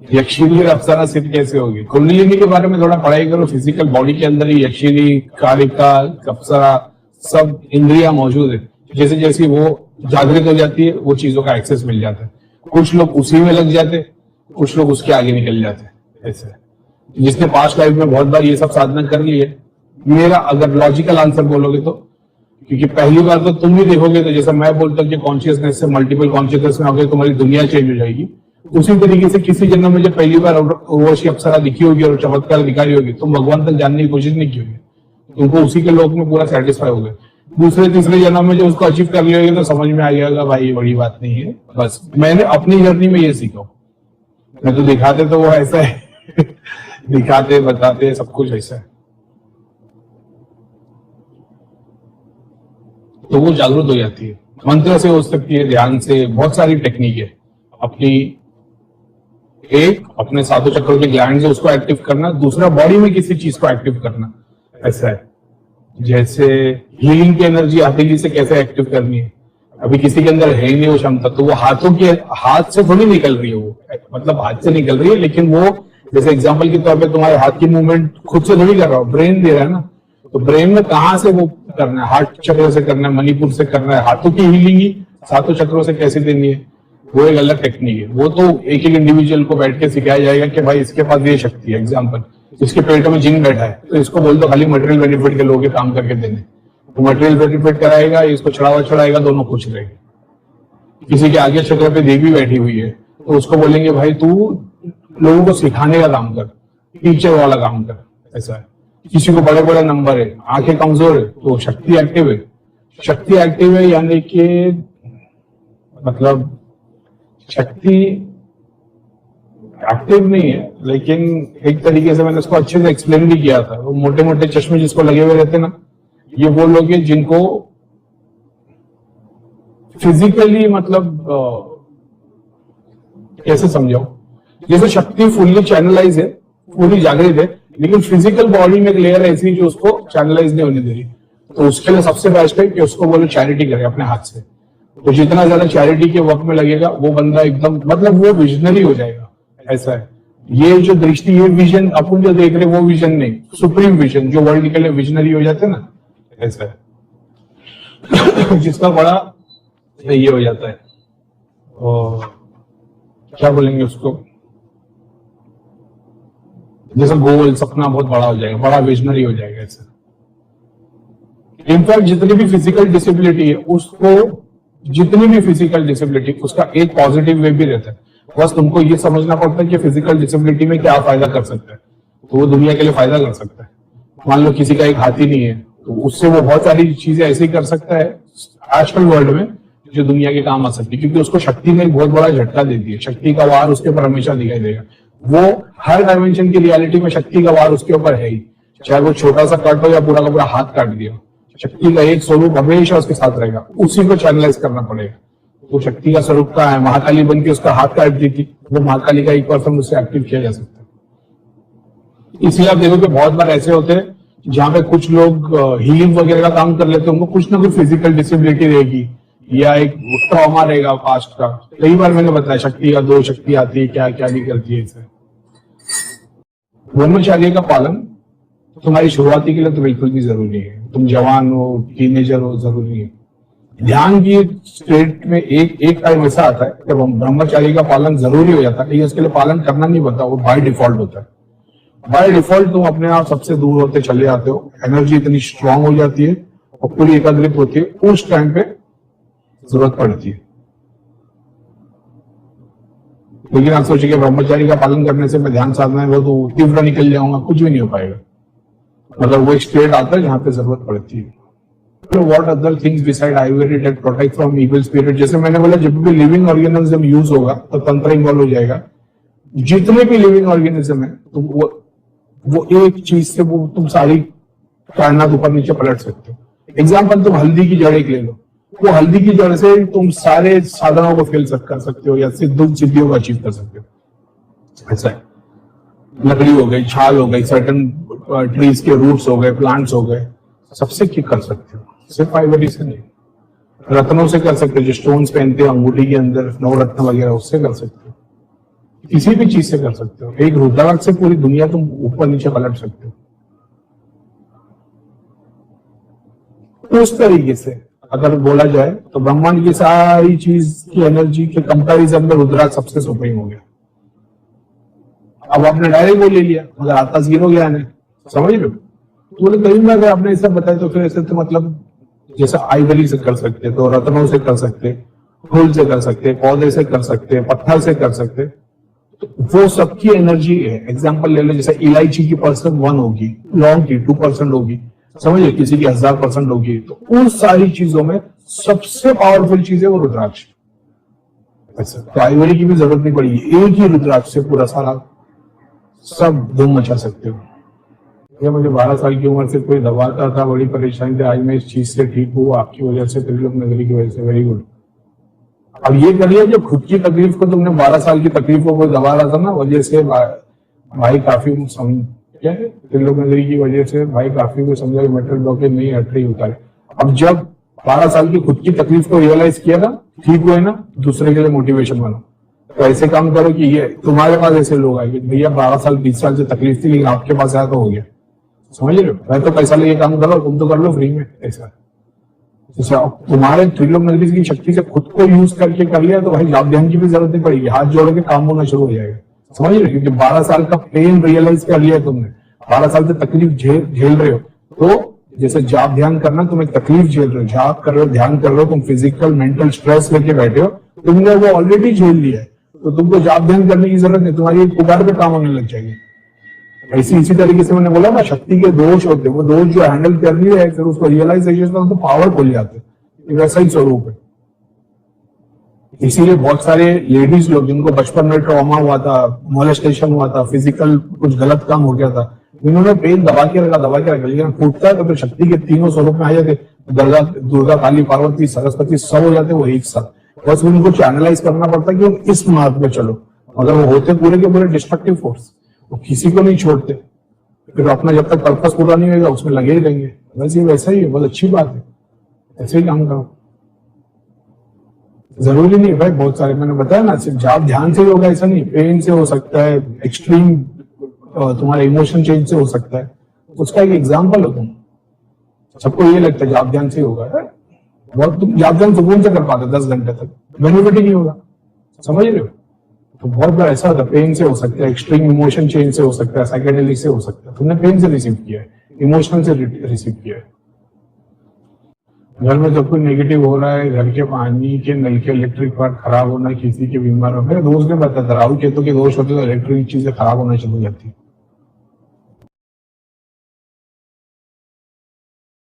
यक्षिणी और अप्सरा सिद्ध कैसे होगी? कुंडलिनी के बारे में थोड़ा पढ़ाई करो। फिजिकल बॉडी के अंदर ही यक्षिणी, कालिका, अप्सरा सब इंद्रियां मौजूद है। जैसे जैसे वो जागृत हो जाती है वो चीजों का एक्सेस मिल जाता है। कुछ लोग उसी में लग जाते, कुछ लोग उसके आगे निकल जाते। ऐसे जिसने पास्ट लाइफ में बहुत बार ये सब साधना कर ली है, मेरा अगर लॉजिकल आंसर बोलोगे तो, क्योंकि पहली बार तो तुम ही देखोगे, तो जैसे मैं बोलता हूँ कि कॉन्शियसनेस से मल्टीपल कॉन्शियसनेस में आगे तुम्हारी दुनिया चेंज हो जाएगी, उसी तरीके से किसी जन्म में जब पहली बार उर्वशी अप्सरा दिखी होगी और चमत्कार दिखाई होगी, तुम भगवान तक जानने की कोशिश नहीं की होगी, तुमको उसी के लोक में पूरा सेटिस्फाई हो गए। दूसरे तीसरे जन्म में जब उसको अचीव कर लियोगे तो समझ में आ जाएगा भाई ये बड़ी बात नहीं है। बस मैंने अपनी जर्नी में ये सीखा। मैं तो दिखाते तो वो ऐसा है दिखाते बताते सब कुछ ऐसा है, तो वो जागरूक हो जाती है। मंत्र से हो सकती है, ध्यान से, बहुत सारी टेक्निक है। अपनी एक अपने सातों चक्रों के ग्लैंड से उसको एक्टिव करना, दूसरा बॉडी में किसी चीज को एक्टिव करना। ऐसा है जैसे हीलिंग की एनर्जी हथेली से कैसे एक्टिव करनी है। अभी किसी के अंदर है ही नहीं वो क्षमता, तो वो हाथों के हाथ से थोड़ी निकल रही है, वो मतलब हाथ से निकल रही है, लेकिन वो जैसे एग्जांपल के तौर पे तुम्हारे हाथ की मूवमेंट खुद से थोड़ी कर रहा हो, ब्रेन दे रहा है ना। तो ब्रेन में कहाँ से वो करना है? हार्ट चक्र से करना है, मणिपुर से करना है। हाथों की हीलिंग ही सातों चक्रों से कैसे देनी है, वो एक अलग टेक्निक है। वो तो एक एक इंडिविजुअल को बैठ के सिखाया जाएगा कि भाई इसके पास ये शक्ति है। एग्जाम्पल, इसके पेट में जिन बैठा है तो इसको बोल दो खाली मटेरियल बेनिफिट के लोगों के काम करके देने, तो मटेरियल बेनिफिट कराएगा, इसको चढ़ावा चढ़ाएगा, दोनों खुश रहेंगे। किसी के आगे चक्र पे देवी बैठी हुई है तो उसको बोलेंगे भाई तू लोगों को सिखाने का काम कर, टीचर वाला काम कर। ऐसा है। किसी को बड़े बड़े नंबर है, आंखें कमजोर है, तो शक्ति एक्टिव है। शक्ति एक्टिव है यानी कि मतलब शक्ति एक्टिव नहीं है, लेकिन एक तरीके से मैंने उसको अच्छे से एक्सप्लेन भी किया था। वो मोटे मोटे चश्मे जिसको लगे हुए रहते ना, ये वो लोग हैं जिनको फिजिकली मतलब कैसे समझाओ, जैसे शक्ति फुल्ली चैनलाइज है, पूरी जागृत है, लेकिन फिजिकल बॉडी में एक लेयर ऐसी जो उसको चैनलाइज नहीं होने दे रही। तो उसके लिए सबसे बेस्ट है कि उसको बोलो चैरिटी करे अपने हाथ से। तो जितना ज्यादा चैरिटी के वर्क में लगेगा वो बंदा एकदम मतलब वो विजनरी हो जाएगा। ऐसा है। ये जो दृष्टि, ये विजन अपन जो देख रहे वो विजन नहीं, सुप्रीम विजन जो वर्ल्ड के लिए विजनरी हो जाते हैं ना, ऐसा है जिसका बड़ा ये हो जाता है, और क्या बोलेंगे उसको, जैसे गोल सपना बहुत बड़ा हो जाएगा, बड़ा विजनरी हो जाएगा। ऐसा इनफैक्ट जितनी भी फिजिकल डिसेबिलिटी है उसको, जितनी भी फिजिकल डिसेबिलिटी उसका एक पॉजिटिव वे भी रहता है। बस तुमको ये समझना पड़ता है कि फिजिकल डिसेबिलिटी में क्या फायदा कर सकता है, तो वो दुनिया के लिए फायदा कर सकता है। मान लो किसी का एक हाथी नहीं है तो उससे वो बहुत सारी चीजें ऐसे ही कर सकता है आजकल वर्ल्ड में जो दुनिया के काम आ सकती है, क्योंकि उसको शक्ति में एक बहुत बड़ा झटका देती है। शक्ति का वार उसके ऊपर हमेशा दिखाई देगा। वो हर डायमेंशन की रियलिटी में शक्ति का वार उसके ऊपर है ही, चाहे वो छोटा सा कट हो या पूरा का पूरा हाथ काट दिया, शक्ति का एक स्वरूप हमेशा उसके साथ रहेगा, उसी को चैनलाइज करना पड़ेगा। वो शक्ति का स्वरूप का है, महाकाली बन के उसका हाथ काट दी थी, वो महाकाली का एक परसेंट उससे एक्टिव किया जा सकता है। इसलिए आप देखो कि बहुत बार ऐसे होते हैं जहां पे कुछ लोग हीलिंग वगैरह का काम कर लेते हैं, उनको कुछ ना कुछ फिजिकल डिसेबिलिटी रहेगी या एक ट्रॉमा रहेगा पास्ट का। कई बार मैंने बताया शक्ति का दो शक्ति आती है, क्या क्या नहीं करती है। इसे ब्रह्मचर्य का पालन तुम्हारी शुरुआती के लिए तो बिल्कुल भी जरूरी है। तुम जवान हो, टीनेजर हो, जरूरी है। ध्यान की स्टेट में एक टाइम ऐसा आता है जब हम ब्रह्मचारी का पालन जरूरी हो जाता है, लेकिन उसके लिए पालन करना नहीं पड़ता, वो बाय डिफॉल्ट होता है। बाय डिफॉल्ट तुम अपने आप सबसे दूर होते चले जाते हो, एनर्जी इतनी स्ट्रांग हो जाती है और पूरी एकाग्रित होती है, उस टाइम पे जरूरत पड़ती है। लेकिन आप सोचिए ब्रह्मचारी का पालन करने से मैं ध्यान साधना है वो तो तीव्र निकल जाऊंगा, कुछ भी नहीं हो पाएगा। मतलब वो एक स्टेट आता है जहां पे जरूरत पड़ती है। What other things beside Ayurveda that protect from evil spirit? जैसे मैंने बोला जब भी लिविंग ऑर्गेनिज्म यूज होगा तो तंत्र इन्वॉल्व हो जाएगा। जितने भी लिविंग ऑर्गेनिज्म है तो वो एक चीज से वो तुम सारी कायनात ऊपर नीचे पलट सकते हो। एग्जाम्पल तुम हल्दी की जड़ एक ले लो, वो हल्दी की जड़ से तुम सारे साधनों को फेल कर सकते हो या सिद्धियों को अचीव कर सकते हो। ऐसा है। लकड़ी हो गई, छाल हो गई, सर्टन ट्रीज के रूट्स हो गए, प्लांट्स हो गए, सबसे क्या कर सकते हो, सिर्फ आइवरी से नहीं। रत्नों से कर सकते हो, जो स्टोन्स पहनते हैं अंगूठी के अंदर, नवरत्न वगैरह, उससे कर सकते हो। किसी भी चीज से कर सकते हो। एक रुद्राक्ष से पूरी दुनिया तुम ऊपर नीचे पलट सकते हो। उस तरीके से अगर बोला जाए तो ब्रह्मांड की सारी चीज की एनर्जी के कंपैरिजन में रुद्राक्ष सबसे सुप्रीम हो गया। अब आपने डायरेक्ट वो ले लिया, मगर आता जीरो ज्ञान है, समझ लो। तो बोले कहीं ना अगर आपने ऐसा बताया तो फिर ऐसे तो मतलब जैसे आइवरी से कर सकते, तो रत्नों से कर सकते, फूल से कर सकते, पौधे से कर सकते, पत्थर से कर सकते, तो वो सबकी एनर्जी है। एग्जाम्पल ले लो, जैसे इलायची की परसेंट 1 होगी, लौंग की 2% होगी, समझिए किसी की 1000% होगी। तो उन सारी चीजों में सबसे पावरफुल चीज है वो रुद्राक्ष। अच्छा, तो आइवरी की भी जरूरत नहीं पड़ेगी, एक ही रुद्राक्ष से पूरा सारा सब धूम मचा सकते हो। ये मुझे 12 साल की उम्र से कोई दबाता था, बड़ी परेशानी थी, आज मैं इस चीज से ठीक हूँ आपकी वजह से, त्रिलोक नगरी की वजह से। Very good. अब ये कर लिया, जब खुद की तकलीफ को तुमने 12 साल की तकलीफ को कोई दबा रहा था ना, वजह से भाई काफी क्या है, त्रिलोक नगरी की वजह से भाई काफी को समझा मेटल ब्लॉकेज नहीं हट रही होता है। अब जब 12 साल की खुद की तकलीफ को रियलाइज किया ना, ठीक हुए ना, दूसरे के लिए मोटिवेशन बनो। तो ऐसे काम करो कि ये तुम्हारे पास ऐसे लोग आएंगे, भैया 12 साल 20 साल से तकलीफ थी लेकिन आपके पास आया तो हो गया, समझ रहे हो। मैं तो पैसा लेके काम करो, तुम तो कर लो फ्री में। ऐसा तुम्हारे त्रिलोक नगरी की शक्ति से खुद को यूज करके कर लिया तो भाई लाभ ध्यान की भी जरूरत नहीं पड़ेगी, हाथ जोड़ के काम होना शुरू हो जाएगा, समझ रहे हो। क्योंकि 12 साल का पेन रियलाइज कर लिया तुमने, 12 साल से तकलीफ झेल रहे हो। तो जैसे जाप ध्यान करना, तुम एक तकलीफ झेल रहे हो, जाप कर रहे हो, ध्यान कर रहे हो, तुम फिजिकल मेंटल स्ट्रेस लेके बैठे हो, तुमने वो ऑलरेडी झेल लिया है, तो तुमको जाप ध्यान करने की जरूरत नहीं, तुम्हारी पुकार पे काम होने लग जाएगी। इसी तरीके से मैंने बोला ना, शक्ति के दोष होते हैं, वो दोष जो हैंडल कर लिए है फिर उसको रियलाइजेशन तो पावर खुल जाते हैं, वैसा ही स्वरूप है। इसीलिए बहुत सारे लेडीज लोग जिनको बचपन में ट्रॉमा हुआ था, मोलेस्टेशन हुआ था, फिजिकल कुछ गलत काम हो गया था, इन्होंने पेन दबा के रखा, लेकिन फूटता है तो फिर शक्ति के तीनों स्वरूप में आ जाते, दुर्गा काली पार्वती सरस्वती सब हो जाते वो एक साथ। बस उनको चैनलाइज करना पड़ता है कि हम इस मार्ग पे चलो, अगर वो होते पूरे के पूरे डिस्ट्रक्टिव फोर्स, वो किसी को नहीं छोड़ते, फिर अपना जब तक पर्पस पूरा नहीं होगा उसमें लगे ही रहेंगे। वैसे वैसा ही है, बहुत अच्छी बात है, ऐसे ही काम करो। जरूरी नहीं भाई, बहुत सारे मैंने बताया ना, सिर्फ जाप ध्यान से ही होगा ऐसा नहीं, पेन से हो सकता है, एक्सट्रीम तुम्हारा इमोशन चेंज से हो सकता है, उसका एक एग्जाम्पल हो तुम। सबको ये लगता है जाप ध्यान से होगा, बहुत तुम जाप ध्यान सुकून से कर पाते 10 घंटे तक, बेनिफिट ही नहीं होगा, समझ रहे हो। तो बहुत बार ऐसा होता है, पेन से हो सकता है, एक्सट्रीम इमोशन चेंज से हो सकता है, साइकेडेलिक से हो सकता है। तुमने पेन से रिसीव किया है, इमोशनल से रिसीव किया है। घर में जब कोई नेगेटिव हो रहा है, घर के पानी के नल के इलेक्ट्रिक पार्ट खराब होना, किसी के बीमार हो, मेरे दोस्त ने बताया था राहु केतु के दोष होते तो इलेक्ट्रिक चीजें खराब होना शुरू हो जाती है।